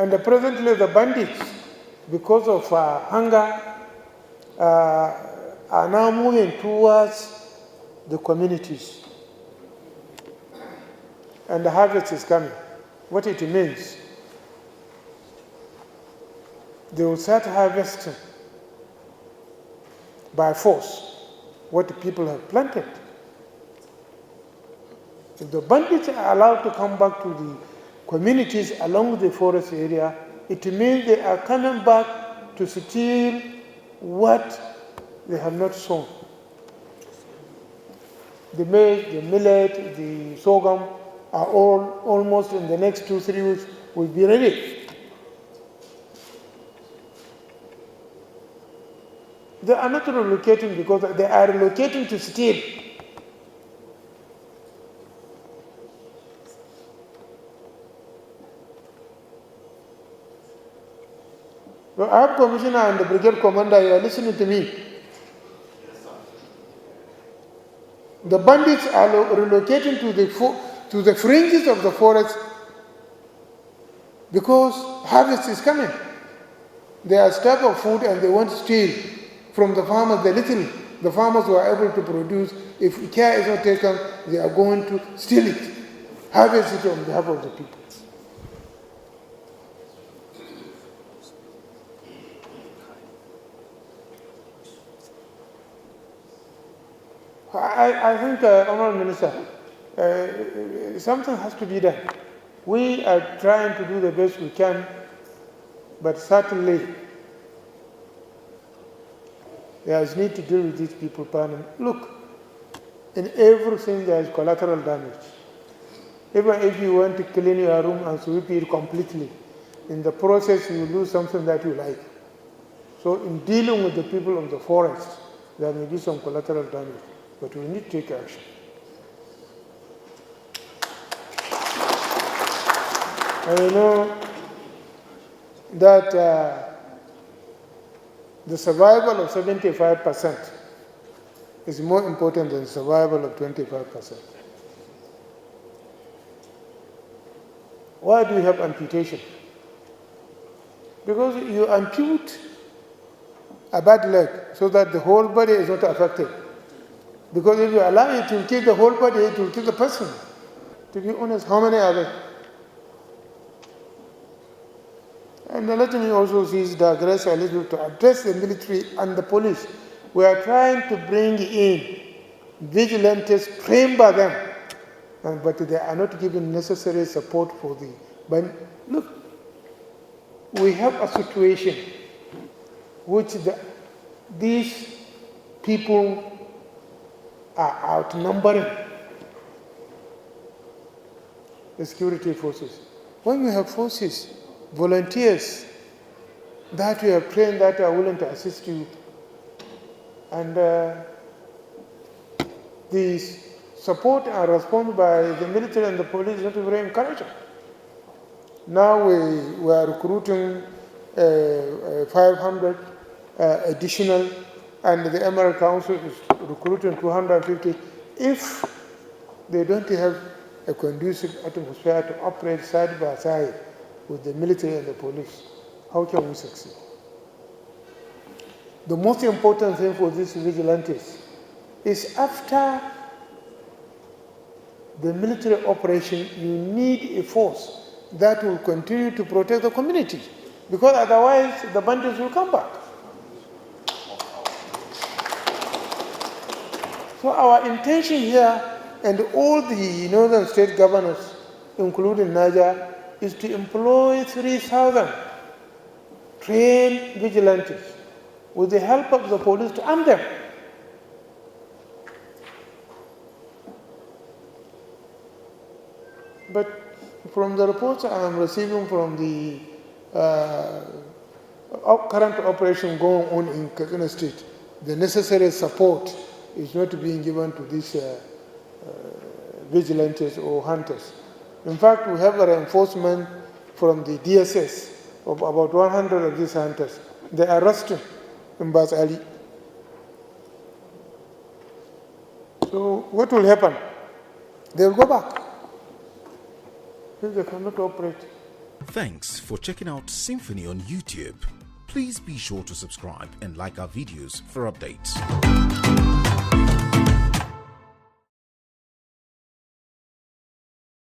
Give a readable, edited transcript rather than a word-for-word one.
And presently the bandits, because of hunger, are now moving towards the communities. And the harvest is coming. What it means, they will start harvesting by force what the people have planted. If the bandits are allowed to come back to the communities along the forest area, it means they are coming back to steal what they have not sown. The maize, the millet, the sorghum are all almost in the next 2-3 weeks will be ready. They are not relocating because they are relocating to steal. So I have commissioner and the brigade commander, you are listening to me. The bandits are relocating to the fringes of the forest because harvest is coming. They are starved of food and they want to steal from the farmers the little the farmers were able to produce. If care is not taken, they are going to steal it, harvest it on behalf of the people. I think, Honourable Minister, something has to be done. We are trying to do the best we can, but certainly there is need to deal with these people permanently. Look, in everything there is collateral damage. Even if you want to clean your room and sweep it completely, in the process you lose something that you like. So in dealing with the people of the forest, there may be some collateral damage, but we need to take action. And you know that the survival of 75% is more important than the survival of 25%. Why do we have amputation? Because you ampute a bad leg so that the whole body is not affected. Because if you allow it to kill the whole body, it will kill the person. To be honest, how many are there? And let me also seize the digress a little to address the military and the police. We are trying to bring in vigilantes trained by them, but they are not given necessary support for the. But look, we have a situation which these people are outnumbering the security forces. When you have forces, volunteers that you have trained that are willing to assist you, and the support and response by the military and the police is not very encouraging. Now we are recruiting 500 additional, and the Emirate Council is recruiting 250. If they don't have a conducive atmosphere to operate side by side with the military and the police, how can we succeed? The most important thing for these vigilantes is after the military operation, you need a force that will continue to protect the community, because otherwise the bandits will come back. So our intention here, and all the northern state governors, including Niger, is to employ 3,000 trained vigilantes with the help of the police to arm them. But from the reports I am receiving from the current operation going on in Katsina State, the necessary support is not being given to these vigilantes or hunters. In fact, we have a reinforcement from the DSS of about 100 of these hunters. They are arrested in Masari. So what will happen? They will go back. They cannot operate. Thanks for checking out SYMFONI on YouTube. Please be sure to subscribe and like our videos for updates.